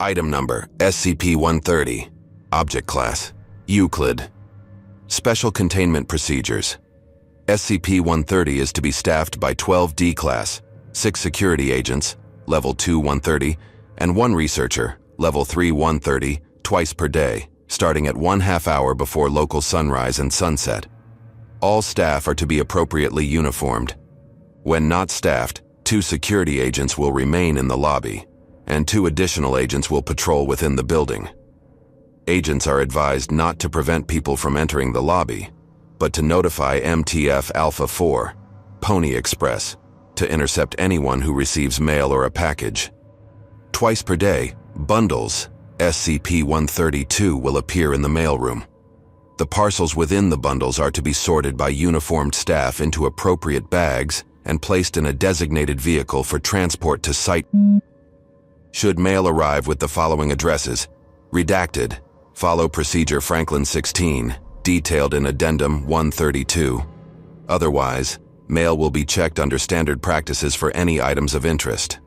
Item number, SCP-130. Object class, Euclid. Special containment procedures. SCP-130 is to be staffed by 12 D-Class, 6 security agents, Level 2 130, and 1 researcher, Level 3 130, twice per day, starting at 1/2 hour before local sunrise and sunset. All staff are to be appropriately uniformed. When not staffed, 2 security agents will remain in the lobby, and 2 additional agents will patrol within the building. Agents are advised not to prevent people from entering the lobby, but to notify MTF Alpha 4, Pony Express, to intercept anyone who receives mail or a package. Twice per day, bundles, SCP-132, will appear in the mailroom. The parcels within the bundles are to be sorted by uniformed staff into appropriate bags and placed in a designated vehicle for transport to site. Should mail arrive with the following addresses: redacted, follow procedure Franklin 16, detailed in Addendum 132. Otherwise, mail will be checked under standard practices for any items of interest.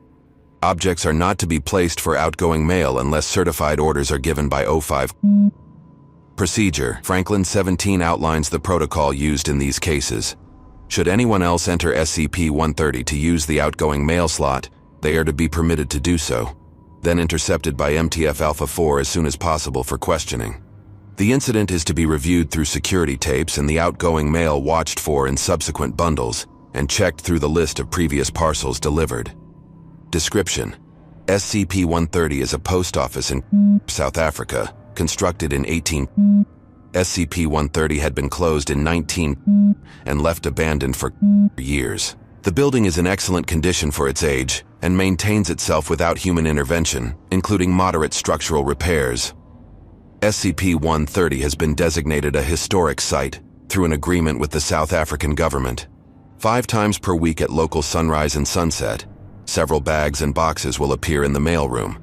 Objects are not to be placed for outgoing mail unless certified orders are given by O5. Procedure Franklin 17 outlines the protocol used in these cases. Should anyone else enter SCP-130 to use the outgoing mail slot, they are to be permitted to do so, then intercepted by MTF Alpha 4 as soon as possible for questioning. The incident is to be reviewed through security tapes and the outgoing mail watched for in subsequent bundles and checked through the list of previous parcels delivered. Description: SCP-130 is a post office in South Africa, constructed in 18. SCP-130 had been closed in 19 and left abandoned for years. The building is in excellent condition for its age and maintains itself without human intervention, including moderate structural repairs. SCP-130 has been designated a historic site through an agreement with the South African government. 5 times per week at local sunrise and sunset, several bags and boxes will appear in the mailroom.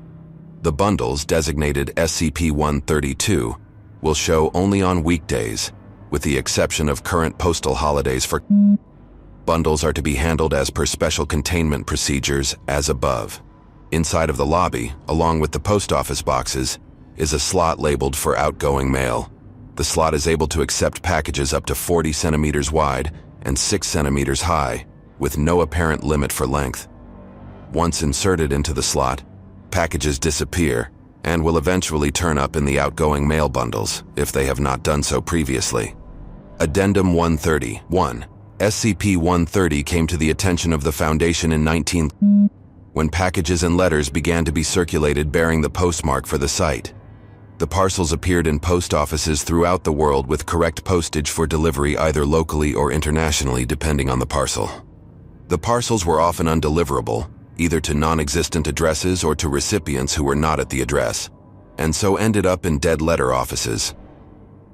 The bundles designated SCP-132 will show only on weekdays, with the exception of current postal holidays for. Bundles are to be handled as per special containment procedures as above. Inside of the lobby, along with the post office boxes, is a slot labeled for outgoing mail. The slot is able to accept packages up to 40 centimeters wide and 6 centimeters high, with no apparent limit for length. Once inserted into the slot, packages disappear and will eventually turn up in the outgoing mail bundles if they have not done so previously. Addendum 131. SCP-130 came to the attention of the Foundation in 19 when packages and letters began to be circulated bearing the postmark for the site. The parcels appeared in post offices throughout the world with correct postage for delivery either locally or internationally depending on the parcel. The parcels were often undeliverable, either to non-existent addresses or to recipients who were not at the address, and so ended up in dead letter offices.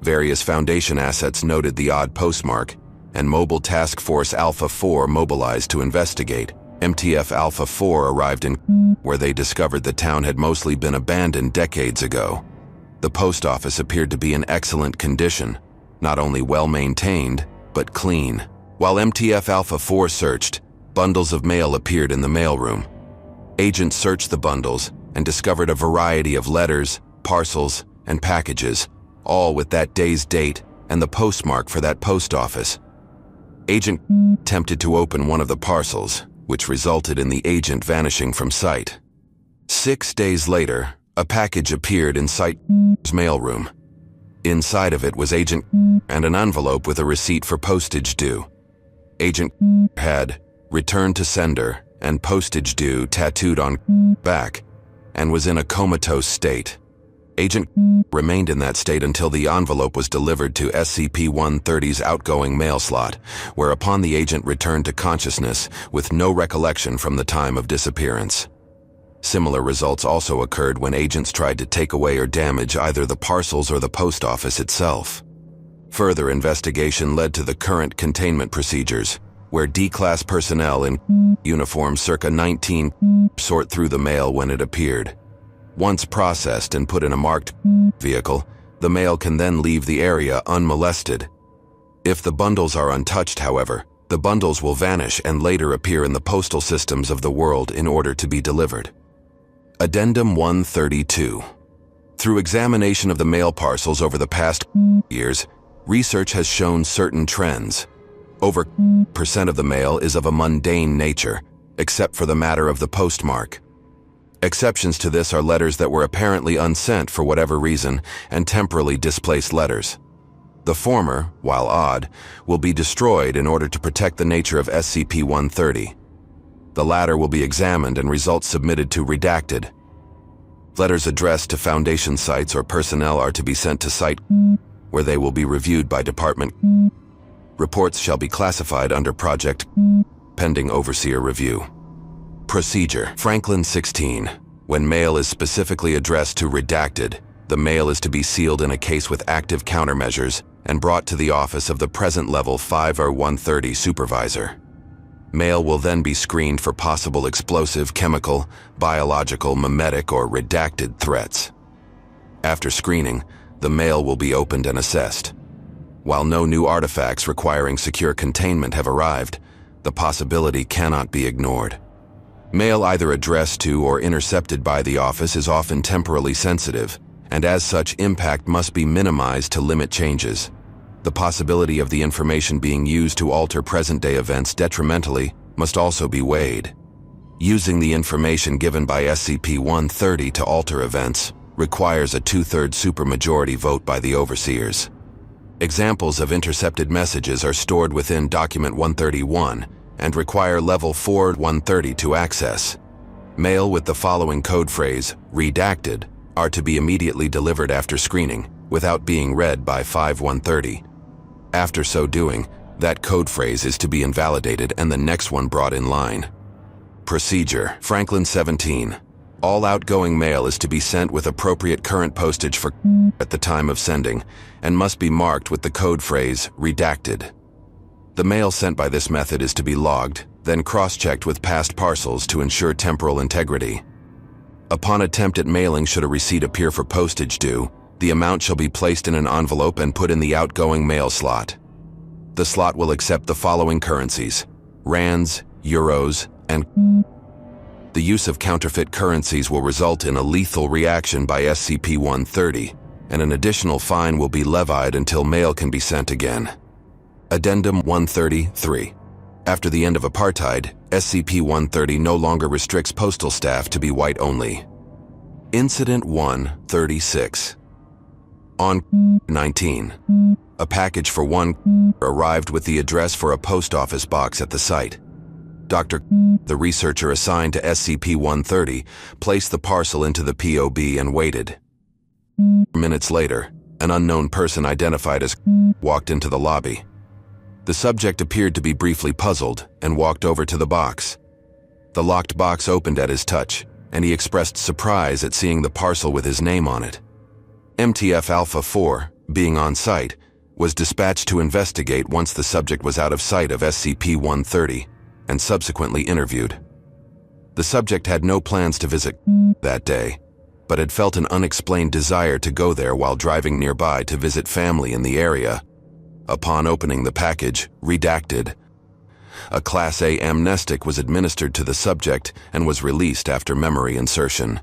Various Foundation assets noted the odd postmark, and Mobile Task Force Alpha 4 mobilized to investigate. MTF Alpha 4 arrived in where they discovered the town had mostly been abandoned decades ago. The post office appeared to be in excellent condition, not only well-maintained, but clean. While MTF Alpha 4 searched, bundles of mail appeared in the mailroom. Agents searched the bundles and discovered a variety of letters, parcels, and packages, all with that day's date and the postmark for that post office. Agent attempted to open one of the parcels, which resulted in the agent vanishing from sight. 6 days later, a package appeared in Site's mailroom. Inside of it was Agent and an envelope with a receipt for postage due. Agent had returned to sender and postage due tattooed on back and was in a comatose state. Agent remained in that state until the envelope was delivered to SCP-130's outgoing mail slot, whereupon the agent returned to consciousness with no recollection from the time of disappearance. Similar results also occurred when agents tried to take away or damage either the parcels or the post office itself. Further investigation led to the current containment procedures, where D-Class personnel in uniform circa 19 sort through the mail when it appeared. Once processed and put in a marked vehicle, the mail can then leave the area unmolested. If the bundles are untouched, however, the bundles will vanish and later appear in the postal systems of the world in order to be delivered. Addendum 132. Through examination of the mail parcels over the past years, research has shown certain trends. Over % of the mail is of a mundane nature, except for the matter of the postmark. Exceptions to this are letters that were apparently unsent for whatever reason and temporally displaced letters. The former, while odd, will be destroyed in order to protect the nature of SCP-130. The latter will be examined and results submitted to redacted. Letters addressed to Foundation sites or personnel are to be sent to Site where they will be reviewed by Department. Reports shall be classified under Project pending Overseer review. Procedure. Franklin 16. When mail is specifically addressed to redacted, the mail is to be sealed in a case with active countermeasures and brought to the office of the present level 5 or 130 supervisor. Mail will then be screened for possible explosive, chemical, biological, memetic, or redacted threats. After screening, the mail will be opened and assessed. While no new artifacts requiring secure containment have arrived, the possibility cannot be ignored. Mail either addressed to or intercepted by the office is often temporally sensitive, and as such impact must be minimized to limit changes. The possibility of the information being used to alter present-day events detrimentally must also be weighed. Using the information given by SCP-130 to alter events requires a 2/3 supermajority vote by the overseers. Examples of intercepted messages are stored within Document 131 and require Level 4 130 to access. Mail with the following code phrase, redacted, are to be immediately delivered after screening, without being read by 5-130. After so doing, that code phrase is to be invalidated and the next one brought in line. Procedure. Franklin 17. All outgoing mail is to be sent with appropriate current postage for at the time of sending, and must be marked with the code phrase, redacted. The mail sent by this method is to be logged, then cross-checked with past parcels to ensure temporal integrity. Upon attempt at mailing should a receipt appear for postage due, the amount shall be placed in an envelope and put in the outgoing mail slot. The slot will accept the following currencies: rands, euros, and the use of counterfeit currencies will result in a lethal reaction by SCP-130, and an additional fine will be levied until mail can be sent again. Addendum 133. After the end of apartheid, SCP-130 no longer restricts postal staff to be white only. Incident 136. On 19, a package for one arrived with the address for a post office box at the site. Dr. the researcher assigned to SCP-130, placed the parcel into the POB and waited. Minutes later, an unknown person identified as walked into the lobby. The subject appeared to be briefly puzzled and walked over to the box. The locked box opened at his touch, and he expressed surprise at seeing the parcel with his name on it. MTF Alpha 4, being on site, was dispatched to investigate once the subject was out of sight of SCP-130 and subsequently interviewed. The subject had no plans to visit that day, but had felt an unexplained desire to go there while driving nearby to visit family in the area. Upon opening the package, redacted, a Class A amnestic was administered to the subject and was released after memory insertion.